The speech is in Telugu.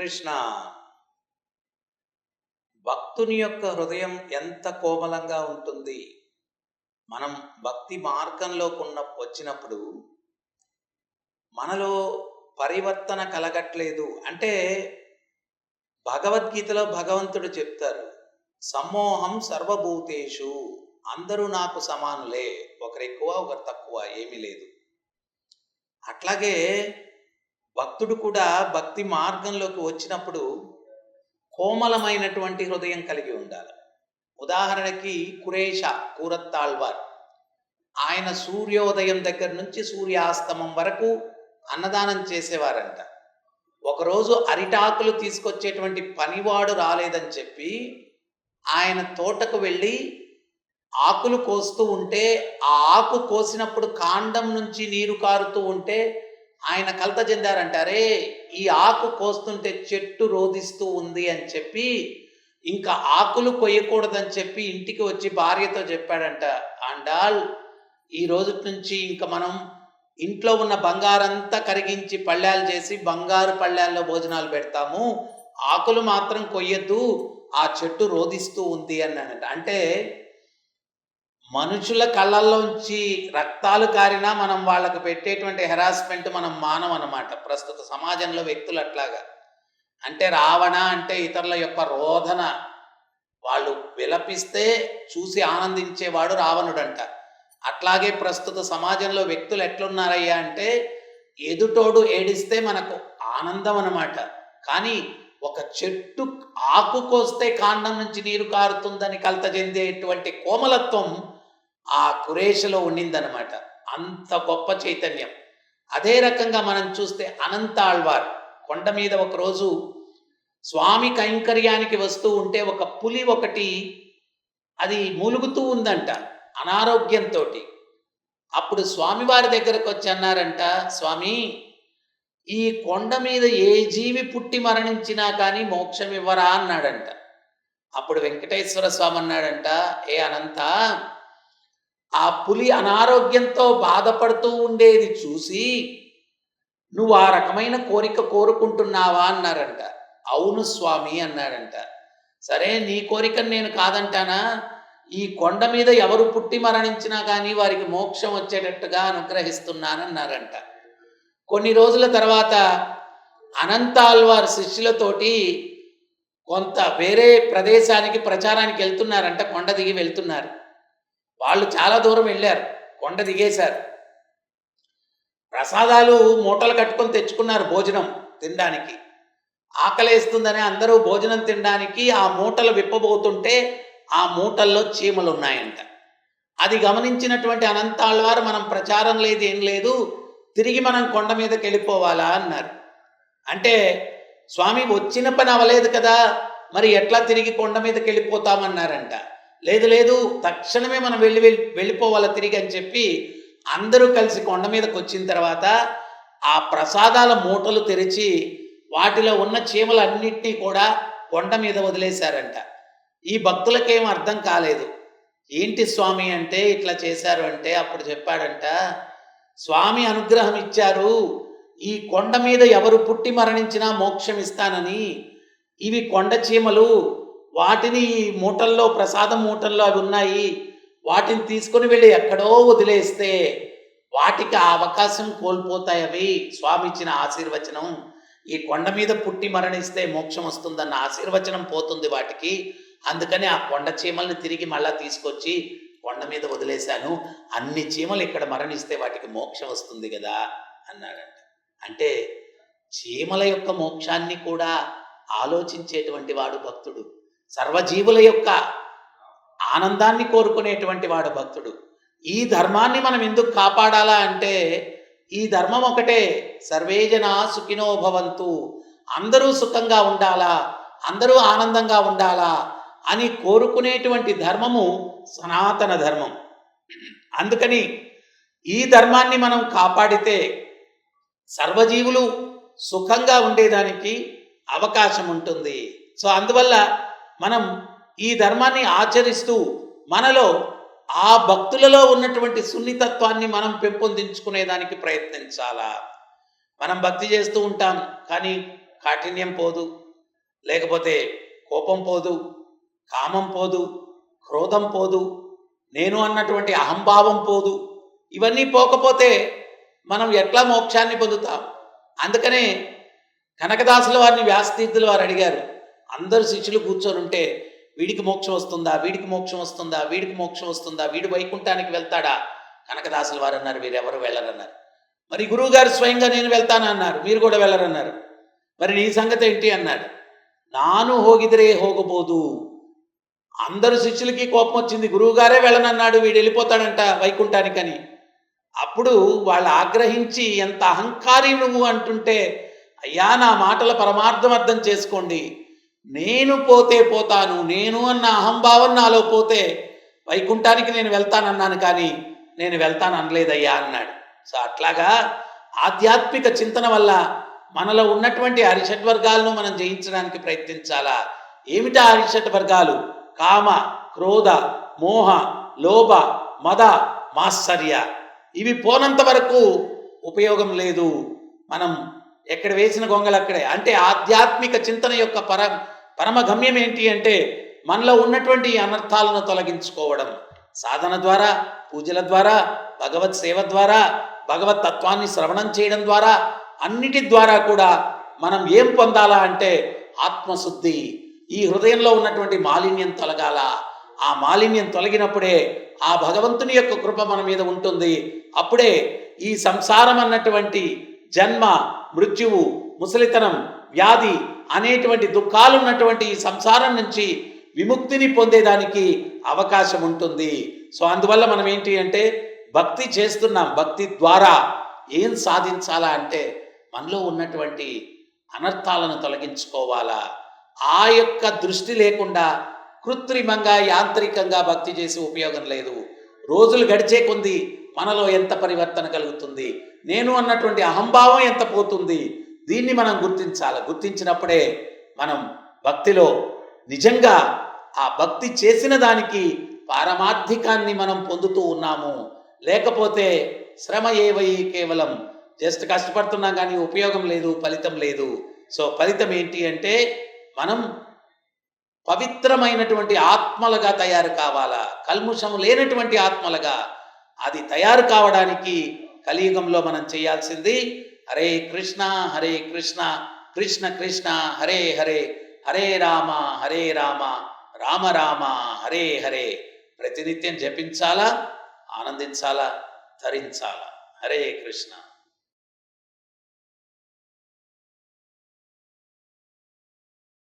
కృష్ణ. భక్తుని యొక్క హృదయం ఎంత కోమలంగా ఉంటుంది. మనం భక్తి మార్గంలోకి వచ్చినప్పుడు మనలో పరివర్తన కలగట్లేదు అంటే, భగవద్గీతలో భగవంతుడు చెప్తారు, సమ్మోహం సర్వభూతేషు, అందరూ నాకు సమానులే, ఒకరు ఎక్కువ ఒకరు తక్కువ ఏమీ లేదు. అట్లాగే భక్తుడు కూడా భక్తి మార్గంలోకి వచ్చినప్పుడు కోమలమైనటువంటి హృదయం కలిగి ఉండాలి. ఉదాహరణకి కురేష కూరత్తాళ్వార్, ఆయన సూర్యోదయం దగ్గర నుంచి సూర్యాస్తమం వరకు అన్నదానం చేసేవారంట. ఒకరోజు అరిటాకులు తీసుకొచ్చేటువంటి పనివాడు రాలేదని చెప్పి ఆయన తోటకు వెళ్ళి ఆకులు కోస్తూ ఉంటే, ఆ ఆకు కోసినప్పుడు కాండం నుంచి నీరు కారుతూ ఉంటే ఆయన కలత చెందారంటారే, ఈ ఆకు కోస్తుంటే చెట్టు రోధిస్తూ ఉంది అని చెప్పి ఇంకా ఆకులు కొయ్యకూడదని చెప్పి ఇంటికి వచ్చి భార్యతో చెప్పాడంట, ఆండాల్ ఈ రోజు నుంచి ఇంకా మనం ఇంట్లో ఉన్న బంగారంతా కరిగించి పళ్ళాలు చేసి బంగారు పళ్ళాల్లో భోజనాలు పెడతాము, ఆకులు మాత్రం కొయ్యొద్దు, ఆ చెట్టు రోధిస్తూ ఉంది అన్నాడంట. అంటే మనుషుల కళ్ళల్లోంచి రక్తాలు కారినా మనం వాళ్ళకు పెట్టేటువంటి హెరాస్మెంట్ మనం మానం అన్నమాట. ప్రస్తుత సమాజంలో వ్యక్తులు అట్లాగా. అంటే రావణ అంటే ఇతరుల యొక్క రోదన, వాళ్ళు విలపిస్తే చూసి ఆనందించేవాడు రావణుడంట. అట్లాగే ప్రస్తుత సమాజంలో వ్యక్తులు ఎట్లున్నారయ్యా అంటే, ఎదుటోడు ఏడిస్తే మనకు ఆనందం అన్నమాట. కానీ ఒక చెట్టు ఆకు కోస్తే కాండం నుంచి నీరు కారుతుందని కలత చెందేటువంటి కోమలత్వం ఆ కురేషలో ఉండిందనమాట. అంత గొప్ప చైతన్యం. అదే రకంగా మనం చూస్తే అనంతాళ్వార్ కొండ మీద ఒకరోజు స్వామి కైంకర్యానికి వస్తూ ఉంటే ఒక పులి ఒకటి అది మూలుగుతూ ఉందంట అనారోగ్యంతో. అప్పుడు స్వామివారి దగ్గరకు వచ్చి అన్నారంట, స్వామి ఈ కొండ మీద ఏ జీవి పుట్టి మరణించినా కానీ మోక్షం ఇవ్వరా అన్నాడంట. అప్పుడు వెంకటేశ్వర స్వామి అన్నాడంట, ఏ అనంత, ఆ పులి అనారోగ్యంతో బాధపడుతూ ఉండేది చూసి నువ్వు ఆ రకమైన కోరిక కోరుకుంటున్నావా అన్నారంట. అవును స్వామి అన్నాడంట. సరే నీ కోరికను నేను కాదంటానా, ఈ కొండ మీద ఎవరు పుట్టి మరణించినా కానీ వారికి మోక్షం వచ్చేటట్టుగా అనుగ్రహిస్తున్నానన్నారంట. కొన్ని రోజుల తర్వాత అనంతాళ్వార్ శిష్యులతోటి కొంత వేరే ప్రదేశానికి ప్రచారానికి వెళ్తున్నారంట. కొండ దిగి వెళ్తున్నారు. వాళ్ళు చాలా దూరం వెళ్ళారు, కొండ దిగేశారు. ప్రసాదాలు మూటలు కట్టుకొని తెచ్చుకున్నారు భోజనం తినడానికి. ఆకలేస్తుందని అందరూ భోజనం తినడానికి ఆ మూటలు విప్పబోతుంటే ఆ మూటల్లో చీమలు ఉన్నాయంట. అది గమనించినటువంటి అనంతాళ్వారు, మనం ప్రచారం లేదు ఏం లేదు, తిరిగి మనం కొండ మీదకి వెళ్ళిపోవాలా అన్నారు. అంటే స్వామి వచ్చిన పని అవ్వలేదు కదా, మరి ఎట్లా తిరిగి కొండ మీదకి వెళ్ళిపోతామన్నారంట. లేదు లేదు, తక్షణమే మనం వెళ్ళిపోవాలి తిరిగి అని చెప్పి అందరూ కలిసి కొండ మీదకి వచ్చిన తర్వాత ఆ ప్రసాదాల మూటలు తెరిచి వాటిలో ఉన్న చీమలన్నింటినీ కూడా కొండ మీద వదిలేశారంట. ఈ భక్తులకేం అర్థం కాలేదు. ఏంటి స్వామి అంటే ఇట్లా చేశారు అంటే, అప్పుడు చెప్పాడంట, స్వామి అనుగ్రహం ఇచ్చారు, ఈ కొండ మీద ఎవరు పుట్టి మరణించినా మోక్షం ఇస్తానని. ఇవి కొండ చీమలు, వాటిని ఈ మూటల్లో ప్రసాదం మూటల్లో అవి ఉన్నాయి, వాటిని తీసుకొని వెళ్ళి ఎక్కడో వదిలేస్తే వాటికి ఆ అవకాశం కోల్పోతాయి. అవి స్వామి ఇచ్చిన ఆశీర్వచనం. ఈ కొండ మీద పుట్టి మరణిస్తే మోక్షం వస్తుందన్న ఆశీర్వచనం పోతుంది వాటికి. అందుకని ఆ కొండ చీమల్ని తిరిగి మళ్ళా తీసుకొచ్చి కొండ మీద వదిలేశాను. అన్ని చీమలు ఇక్కడ మరణిస్తే వాటికి మోక్షం వస్తుంది కదా అన్నాడంట. అంటే చీమల యొక్క మోక్షాన్ని కూడా ఆలోచించేటువంటి వాడు భక్తుడు. సర్వజీవుల యొక్క ఆనందాన్ని కోరుకునేటువంటి వాడు భక్తుడు. ఈ ధర్మాన్ని మనం ఎందుకు కాపాడాలా అంటే, ఈ ధర్మం ఒకటే, సర్వే జనా సుఖినో భవంతు, అందరూ సుఖంగా ఉండాలా, అందరూ ఆనందంగా ఉండాలా అని కోరుకునేటువంటి ధర్మము సనాతన ధర్మం. అందుకని ఈ ధర్మాన్ని మనం కాపాడితే సర్వజీవులు సుఖంగా ఉండేదానికి అవకాశం ఉంటుంది. సో అందువల్ల మనం ఈ ధర్మాన్ని ఆచరిస్తూ మనలో ఆ భక్తులలో ఉన్నటువంటి సున్నితత్వాన్ని మనం పెంపొందించుకునేదానికి ప్రయత్నించాలా. మనం భక్తి చేస్తూ ఉంటాం, కానీ కాఠిన్యం పోదు, లేకపోతే కోపం పోదు, కామం పోదు, క్రోధం పోదు, నేను అన్నటువంటి అహంభావం పోదు. ఇవన్నీ పోకపోతే మనం ఎట్లా మోక్షాన్ని పొందుతాం? అందుకనే కనకదాసుల వారిని వ్యాసతీర్థుల వారు అడిగారు. అందరు శిష్యులు కూర్చొని ఉంటే వీడికి మోక్షం వస్తుందా, వీడికి మోక్షం వస్తుందా, వీడికి మోక్షం వస్తుందా, వీడు వైకుంఠానికి వెళ్తాడా? కనకదాసుల వారు అన్నారు, వీరెవరు వెళ్ళరన్నారు. మరి గురువు గారు స్వయంగా నేను వెళ్తానన్నారు, మీరు కూడా వెళ్ళరన్నారు. మరి నీ సంగతి ఏంటి అన్నాడు. నాను హోగిదిరే హోగబోదు. అందరు శిష్యులకి కోపం వచ్చింది, గురువుగారే వెళ్ళనన్నాడు, వీడు వెళ్ళిపోతాడంట వైకుంఠానికని. అప్పుడు వాళ్ళు ఆగ్రహించి, ఎంత అహంకారి నువ్వు అంటుంటే, అయ్యా నా మాటల పరమార్థం అర్థం చేసుకోండి, నేను పోతే పోతాను, నేను అన్న అహంభావం నాలో పోతే వైకుంఠానికి నేను వెళ్తానన్నాను, కానీ నేను వెళ్తాను అనలేదయ్యా అన్నాడు. సో అట్లాగా ఆధ్యాత్మిక చింతన వల్ల మనలో ఉన్నటువంటి అరిషడ్ వర్గాలను మనం జయించడానికి ప్రయత్నించాలా. ఏమిటా అరిషడ్ వర్గాలు? కామ, క్రోధ, మోహ, లోభ, మద, మాత్సర్య. ఇవి పోనంత వరకు ఉపయోగం లేదు. మనం ఎక్కడ వేసిన గొంగలు అక్కడే. అంటే ఆధ్యాత్మిక చింతన యొక్క పరమ గమ్యం ఏంటి అంటే మనలో ఉన్నటువంటి అనర్థాలను తొలగించుకోవడం. సాధన ద్వారా, పూజల ద్వారా, భగవత్ సేవ ద్వారా, భగవత్ తత్వాన్ని శ్రవణం చేయడం ద్వారా, అన్నిటి ద్వారా కూడా మనం ఏం పొందాలా అంటే ఆత్మశుద్ధి. ఈ హృదయంలో ఉన్నటువంటి మాలిన్యం తొలగాల. ఆ మాలిన్యం తొలగినప్పుడే ఆ భగవంతుని యొక్క కృప మన మీద ఉంటుంది. అప్పుడే ఈ సంసారం అన్నటువంటి జన్మ, మృత్యువు, ముసలితనం, వ్యాధి అనేటువంటి దుఃఖాలు ఉన్నటువంటి ఈ సంసారం నుంచి విముక్తిని పొందేదానికి అవకాశం ఉంటుంది. సో అందువల్ల మనం ఏంటి అంటే భక్తి చేస్తున్నాం. భక్తి ద్వారా ఏం సాధించాలా అంటే మనలో ఉన్నటువంటి అనర్థాలను తొలగించుకోవాలా. ఆ యొక్క దృష్టి లేకుండా కృత్రిమంగా, యాంత్రికంగా భక్తి చేసి ఉపయోగం లేదు. రోజులు గడిచే కొంది మనలో ఎంత పరివర్తన కలుగుతుంది, నేను అన్నటువంటి అహంభావం ఎంత పోతుంది, దీన్ని మనం గుర్తించాలి. గుర్తించినప్పుడే మనం భక్తిలో నిజంగా ఆ భక్తి చేసిన దానికి పారమార్థికాన్ని మనం పొందుతూ ఉన్నాము. లేకపోతే శ్రమ ఏవై కేవలం జస్ట్ కష్టపడుతున్నాం కానీ ఉపయోగం లేదు, ఫలితం లేదు. సో ఫలితం ఏంటి అంటే మనం పవిత్రమైనటువంటి ఆత్మలుగా తయారు కావాలా, కల్ముషం లేనటువంటి ఆత్మలుగా. అది తయారు కావడానికి కలియుగంలో మనం చేయాల్సింది హరే కృష్ణ హరే కృష్ణ కృష్ణ కృష్ణ హరే హరే, హరే రామ హరే రామ రామ రామ హరే హరే ప్రతినిత్యం జపించాలా, ఆనందించాలా, ధరించాలా. హరే కృష్ణ.